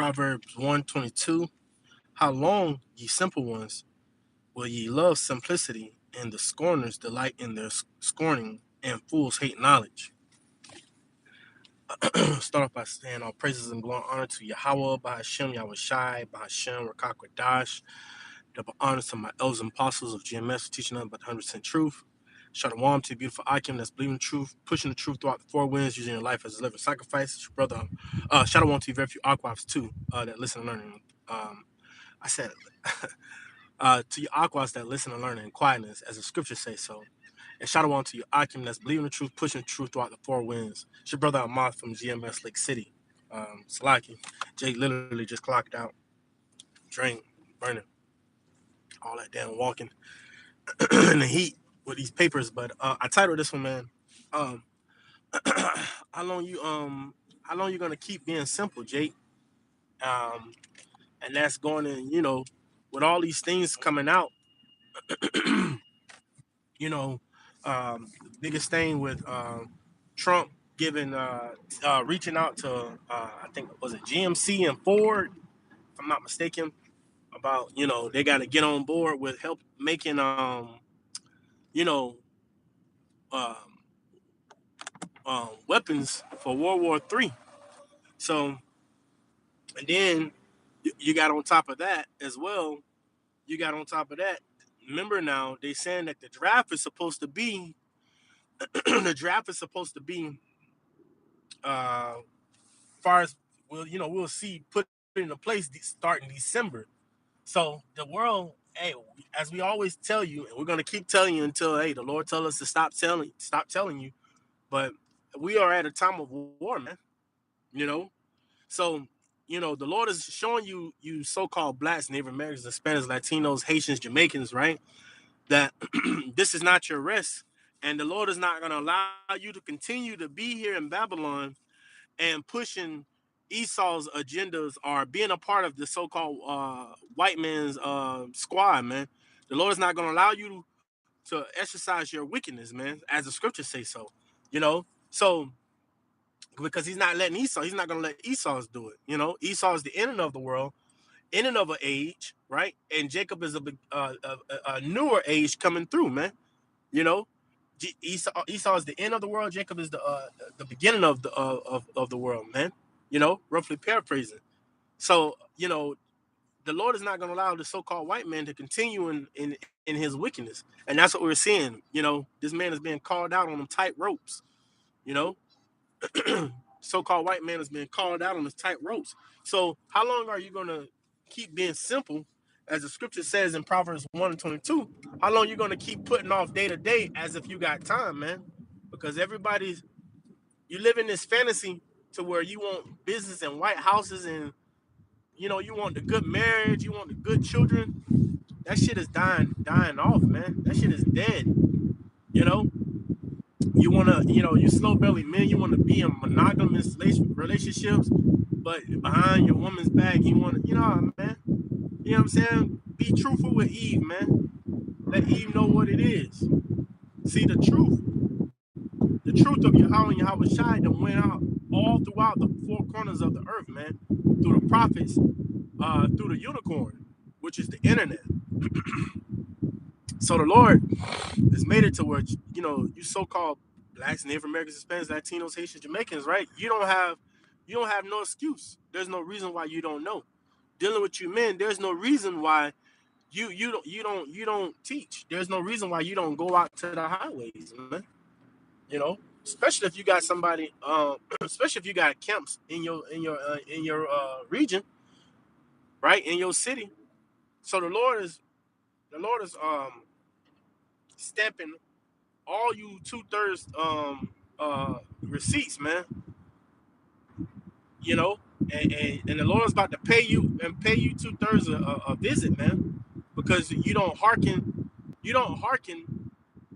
Proverbs 1:22. How long, ye simple ones, will ye love simplicity, and the scorners delight in their scorning, and fools hate knowledge? Start off by saying all praises and glory and honor to Yahweh, Bahashem, Yahweh Shai, Bahashem, Rakakwadash. Double honor to my elders and apostles of GMS for teaching us about the 100% truth. Shalom to the beautiful Akim that's believing the truth, pushing the truth throughout the four winds, using your life as a living sacrifice. It's your brother. Shalom to you very few Aquafs too that listen and learn. I said to your Aquas that listen and learn in quietness, as the scriptures say so. And shout out to you, Akim, that's believing the truth, pushing the truth throughout the four winds. It's your brother Ahmad from GMS Lake City. Salaki. Jake literally just clocked out, drank, burning, all that damn walking in the heat with these papers. But I titled this one, man. Um, how long you gonna keep being simple, Jake? Um, and that's going in, with all these things coming out, the biggest thing with Trump giving reaching out to I think was it GMC and Ford, if I'm not mistaken, about they got to get on board with help making you know um, weapons for World War III. So and then you got on top of that as well. You got on top of that. Remember now they saying that the draft is supposed to be the draft is supposed to be far as we'll see put into place starting December. So the world, hey, as we always tell you, and we're gonna keep telling you until the Lord tell us to stop telling you. But we are at a time of war, man. You know, so the Lord is showing you so-called blacks, Native Americans, Hispanics, Latinos, Haitians, Jamaicans, right? That this is not your rest, and the Lord is not gonna allow you to continue to be here in Babylon and pushing Esau's agendas or being a part of the so-called white man's squad, man. The Lord is not going to allow you to exercise your wickedness, man, as the scriptures say so. So because he's not letting Esau, he's not going to let Esau's do it. Esau is the end of the world, end of an age, right? And Jacob is a newer age coming through, man. You know, Esau is the end of the world. Jacob is the beginning of the world, man. Roughly paraphrasing. So the Lord is not going to allow the so-called white man to continue in his wickedness, and that's what we're seeing. This man is being called out on them tight ropes. You know, so-called white man is being called out on his tight ropes. So how long are you going to keep being simple? As the scripture says in Proverbs 1:22, how long you gonna keep putting off day to day as if you got time, man? Because you live in this fantasy to where you want business and white houses and you want the good marriage, you want the good children. That shit is dying off, man. That shit is dead. You know, you wanna, you slow belly men, you wanna be in monogamous relationships, but behind your woman's back, you wanna, man. You know what I'm saying? Be truthful with Eve, man. Let Eve know what it is. See the truth. The truth of Yahweh and Yahweh Shai that went out all throughout the four corners of the earth, man. Through the prophets, through the unicorn, which is the internet. So the Lord has made it to where, you so-called blacks, Native Americans, Hispanics, Latinos, Haitians, Jamaicans, right? You don't have no excuse. There's no reason why you don't know. Dealing with you men, there's no reason why you don't teach. There's no reason why you don't go out to the highways, man. Especially if you got somebody, especially if you got camps in your region, right, in your city. So the Lord is stamping all you 2/3 receipts, man. You know, and the Lord is about to pay you 2/3 a visit, man, because you don't hearken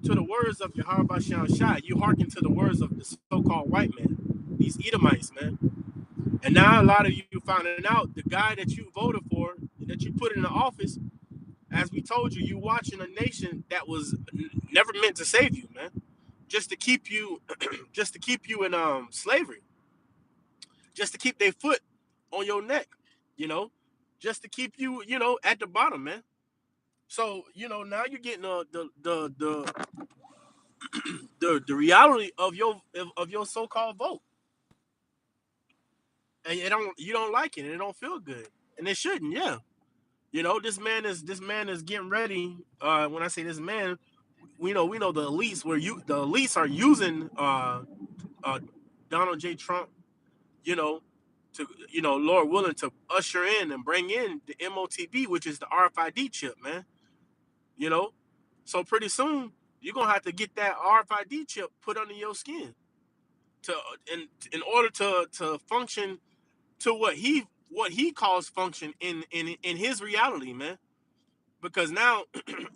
to the words of Yahweh Bashan Shai. You hearken to the words of the so-called white man, these Edomites, man. And now a lot of you finding out the guy that you voted for, that you put in the office, as we told you, you watching a nation that was never meant to save you, man. Just to keep you, just to keep you in slavery, just to keep their foot on your neck. you know, just to keep you, you know, at the bottom, man. So, you know, now you're getting the reality of your so-called vote, and you don't like it, and it don't feel good, and it shouldn't. Yeah, you know, this man is getting ready. When I say this man, we know the elites are using uh, Donald J. Trump, you know, to Lord willing, to usher in and bring in the MOTB, which is the RFID chip, man. You know, so pretty soon you're gonna have to get that RFID chip put under your skin to in order to function to what he calls function in his reality, man. Because now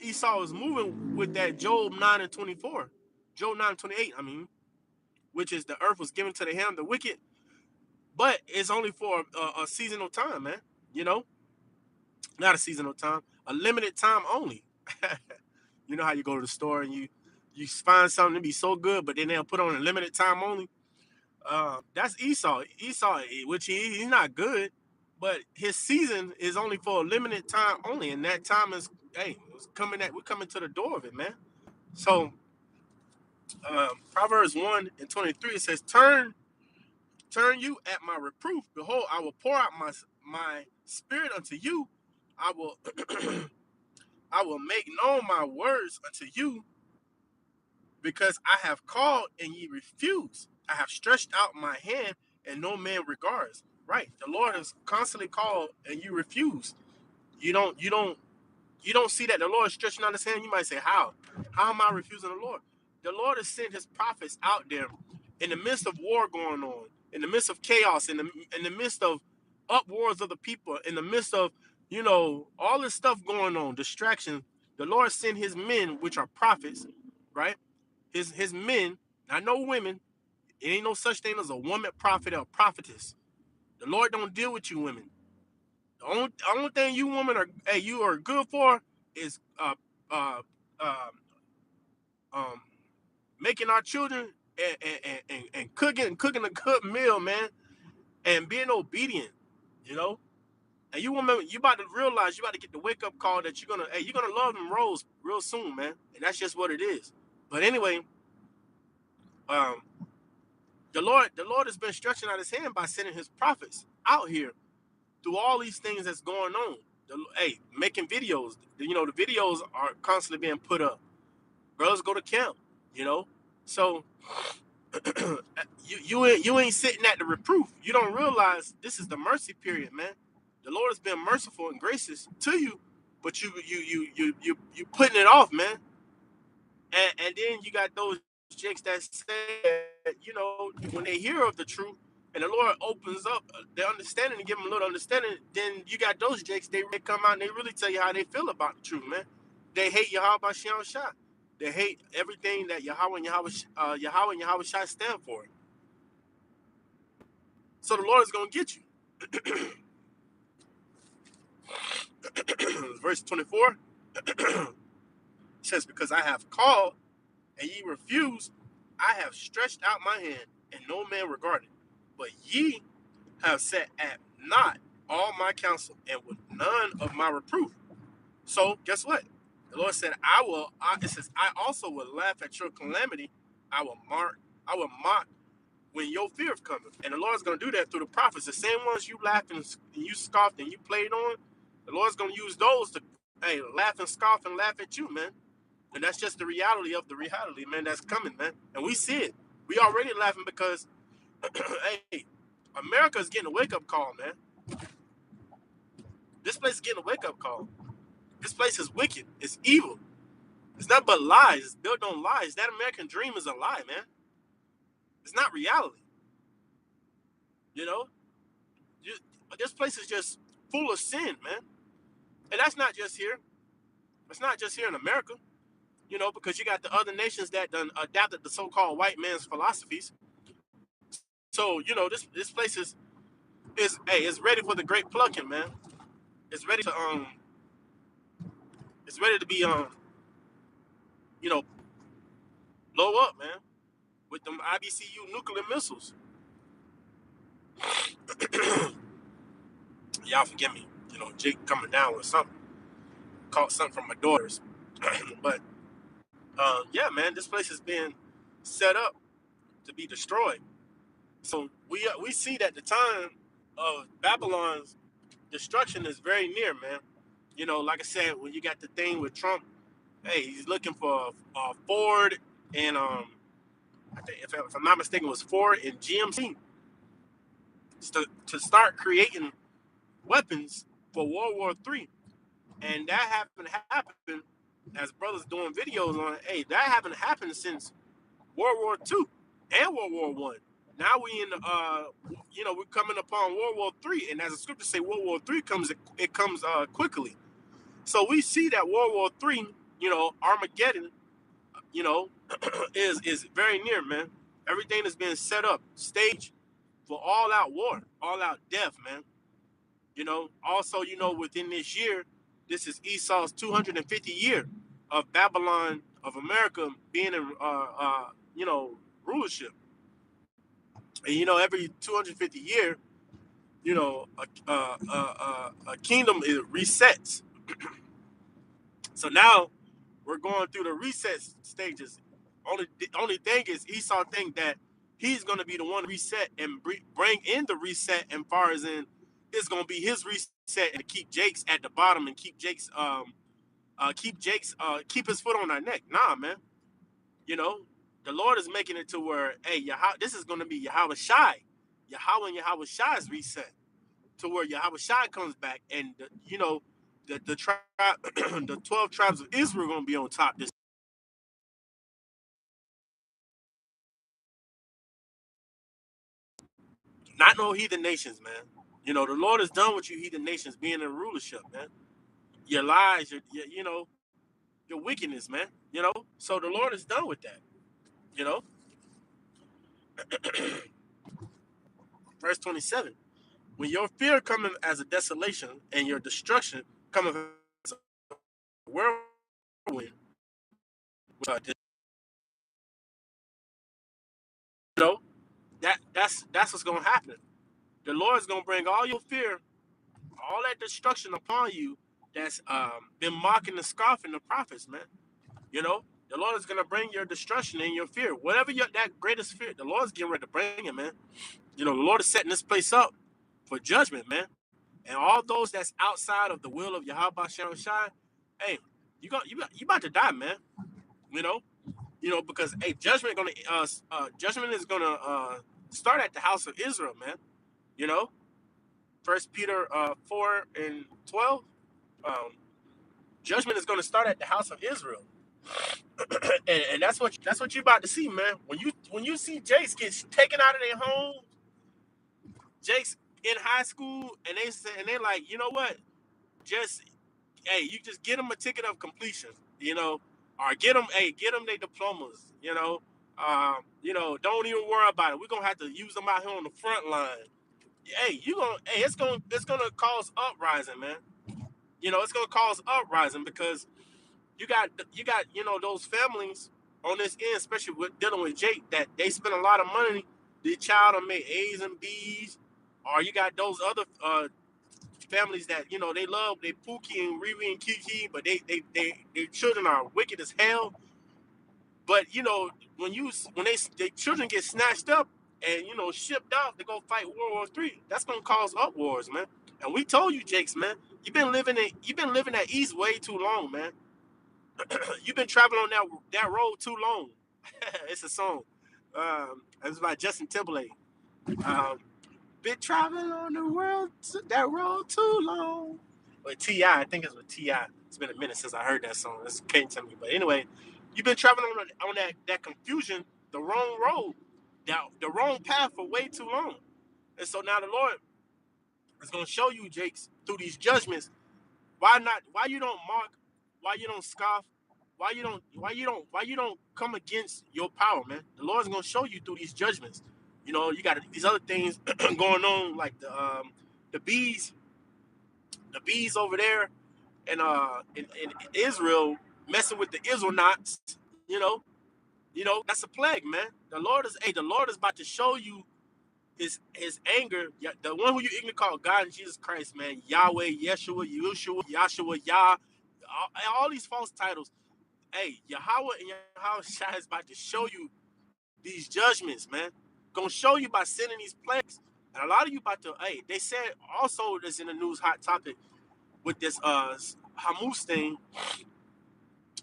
Esau is moving with that Job 9:24, Job 9:28. I mean, which is the earth was given to the hand of the wicked, but it's only for a seasonal time, man. You know, not a seasonal time, a limited time only. You know how you go to the store and you find something to be so good, but then they'll put on a limited time only. That's Esau. Esau, which he's not good, but his season is only for a limited time only, and that time is it's coming at we're coming to the door of it, man. So Proverbs 1:23 it says, Turn you at my reproof. Behold, I will pour out my spirit unto you. I will I will make known my words unto you, because I have called and ye refuse. I have stretched out my hand and no man regards. Right. The Lord has constantly called and you refuse. You don't see that the Lord is stretching out his hand. You might say, how? How am I refusing the Lord? The Lord has sent his prophets out there in the midst of war going on, in the midst of chaos, in the midst of upwars of the people, in the midst of, all this stuff going on, distraction. The Lord sent his men, which are prophets, right? His men, not no women. It ain't no such thing as a woman prophet or prophetess. The Lord don't deal with you women. The only thing you women are good for is uh, uh, um, making our children and cooking a good meal, man, and being obedient, you know. And you women, you about to realize, you about to get the wake up call that you're gonna love them roles real soon, man, and that's just what it is. But anyway, um, the Lord has been stretching out his hand by sending his prophets out here through all these things that's going on. Making videos. The videos are constantly being put up. Brothers go to camp. You know, so you ain't sitting at the reproof. You don't realize this is the mercy period, man. The Lord has been merciful and gracious to you, but you putting it off, man. And then you got those jakes that say, when they hear of the truth and the Lord opens up their understanding and give them a little understanding, then you got those jakes, they come out and they really tell you how they feel about the truth, man. They hate Yahweh Shem Shah. They hate everything that Yahweh and Yahweh Shai stand for. So the Lord is going to get you. Verse 24 says, because I have called and ye refuse, I have stretched out my hand, and no man regarded. But ye have set at naught all my counsel, and with none of my reproof. So guess what? The Lord said, it says, I also will laugh at your calamity. I will mock when your fear of coming. And the Lord's going to do that through the prophets. The same ones you laughed and you scoffed and you played on, the Lord's going to use those to, laugh and scoff and laugh at you, man. And that's just the reality of the reality, man, that's coming, man. And we see it. We already laughing because, hey, America's getting a wake-up call, man. This place is getting a wake-up call. This place is wicked. It's evil. It's nothing but lies. It's built on lies. That American dream is a lie, man. It's not reality. You know? This place is just full of sin, man. And that's not just here. It's not just here in America, because you got the other nations that done adapted the so-called white man's philosophies. So, this place is ready for the great plucking, man. It's ready to be blow up, man, with them IBCU nuclear missiles. Y'all forgive me. Jake coming down with something. Caught something from my daughters. But yeah, man, this place is being set up to be destroyed. So we see that the time of Babylon's destruction is very near, man. Like I said, when you got the thing with Trump, hey, he's looking for Ford and I think if I'm not mistaken, it was Ford and GMC to start creating weapons for World War III, and that happen as brothers doing videos on it. Hey, that haven't happened since World War II and World War One. Now we in we're coming upon World War III, and as the scriptures say, World War III comes quickly. So we see that World War III, Armageddon, you know, is very near, man. Everything is being set up, staged for all out war, all out death, man. Also, within this year, this is Esau's 250 year of Babylon of America being in, rulership. And every 250 year, a kingdom is resets. So now we're going through the reset stages. Only thing is Esau think that he's going to be the one to reset and bring in the reset, and far as in it's going to be his reset and to keep Jake's at the bottom and keep his foot on our neck. Nah, man. You know, the Lord is making it to where, hey, this is going to be Yahweh Shai. Yahweh and Yahweh Shai's reset to where Yahweh Shai comes back, and the tribe, the 12 tribes of Israel are going to be on top. This not no heathen nations, man. The Lord is done with you heathen nations being in rulership, man. Your lies, your wickedness, man. So the Lord is done with that. You know, verse 27. When your fear cometh as a desolation and your destruction cometh as a whirlwind, uh, you know that's what's gonna happen. The Lord is gonna bring all your fear, all that destruction upon you. That's been mocking and scoffing the prophets, man. The Lord is gonna bring your destruction and your fear, whatever that greatest fear. The Lord's getting ready to bring it, man. The Lord is setting this place up for judgment, man. And all those that's outside of the will of Yahweh Shem Shai, hey, you about to die, man. You know, because hey, judgment is gonna start at the house of Israel, man. You know, First Peter 4:12. Um, Judgment is gonna start at the house of Israel, and that's what you about to see, man. When you see Jakes get taken out of their home, Jakes in high school, and they like, you know what? Just hey, you just get them a ticket of completion, or get them their diplomas, don't even worry about it. We're gonna have to use them out here on the front line. Hey, it's gonna cause uprising, man. It's gonna cause uprising because you got those families on this end, especially with dealing with Jake, that they spend a lot of money. The child will make A's and B's, or you got those other families that they love they Pookie and Riri and Kiki, but their children are wicked as hell. But when they children get snatched up and shipped out to go fight World War III, that's gonna cause up wars, man. And we told you, Jakes, man, you've been living that east way too long, man. You've been traveling on that road too long. It's a song. It's by Justin Timberlake. Um, been traveling on the world that road too long. With Ti, I think it's with Ti. It's been a minute since I heard that song. This came to me, but anyway, you've been traveling on that confusion, the wrong road, down the wrong path for way too long. And so now the Lord is going to show you, Jakes, through these judgments, why not? Why you don't mock? Why you don't scoff? Why you don't come against your power, man? The Lord's gonna show you through these judgments. You got these other things going on, like the bees, the bees over there, and in Israel messing with the Israelites. You know, that's a plague, man. The Lord is about to show you his anger, the one who you ignorantly call God and Jesus Christ, man, Yahweh, Yeshua, Yahshua, Yah, all these false titles. Hey, Yahweh and Yahweh Shai is about to show you these judgments, man. Gonna show you by sending these plagues. And a lot of you about to, hey, they said also this in the news hot topic with this Hamas thing.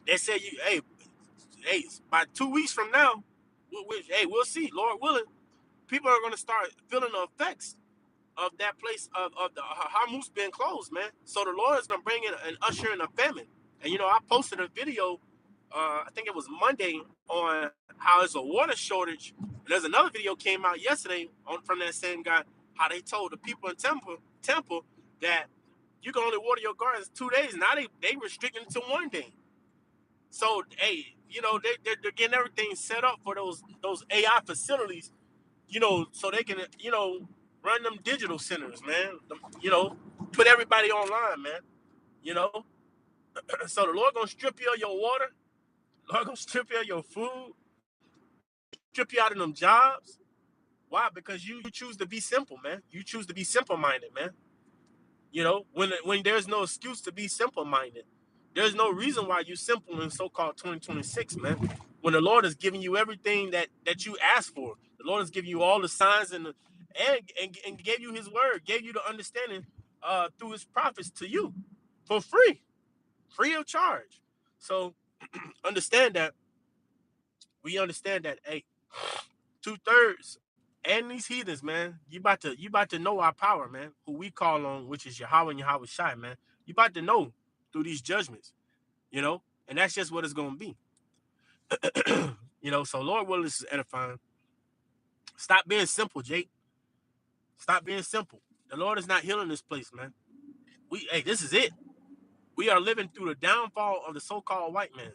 They said hey, by 2 weeks from now, we'll see, Lord willing, people are gonna start feeling the effects of that place of the Hamas being closed, man. So the Lord is gonna bring in and usher in a famine. And I posted a video, I think it was Monday, on how there's a water shortage. And there's another video came out yesterday from that same guy, how they told the people in Temple that you can only water your gardens 2 days. Now they restricting it to 1 day. So hey, they're getting everything set up for those AI facilities, so they can, run them digital centers, man. Put everybody online, man. You know, so the Lord gonna strip you of your water. Lord gonna strip you of your food, strip you out of them jobs. Why? Because you choose to be simple, man. You choose to be simple minded, man. When there's no excuse to be simple minded, there's no reason why you simple in so-called 2026, man. When the Lord is giving you everything that you asked for, the Lord is giving you all the signs and gave you His word, gave you the understanding through His prophets to you for free of charge. So understand that we understand that. Hey, 2/3 and these heathens, man. You about to know our power, man. Who we call on, which is Yahweh and Yahweh Shai, man. You about to know through these judgments, and that's just what it's gonna be. So Lord willing, this is edifying. Stop being simple, Jake. Stop being simple. The Lord is not healing this place, man. This is it. We are living through the downfall of the so-called white man.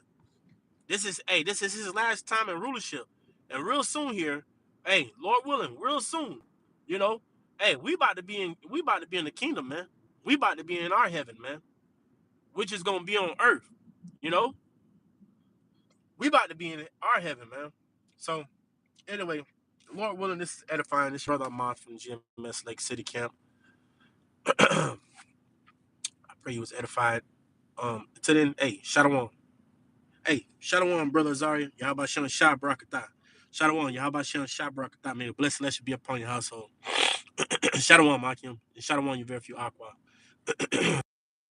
This is his last time in rulership. And real soon here, hey, Lord willing, real soon, hey, we about to be in the kingdom, man. We about to be in our heaven, man, which is gonna be on earth, you know. We about to be in our heaven, man. So anyway, Lord willing, this is edifying. This is brother Ahmad from GMS Lake City Camp. I pray you was edified. To then, hey, Shalom. Hey, Shalom, brother Azaria. Yahweh Shem Shah Barakatah. Shalom, Yahweh Shem Shah Barakatah. May the blessing should be upon your household. Shalom, Makim. And Shalom, you very few aqua.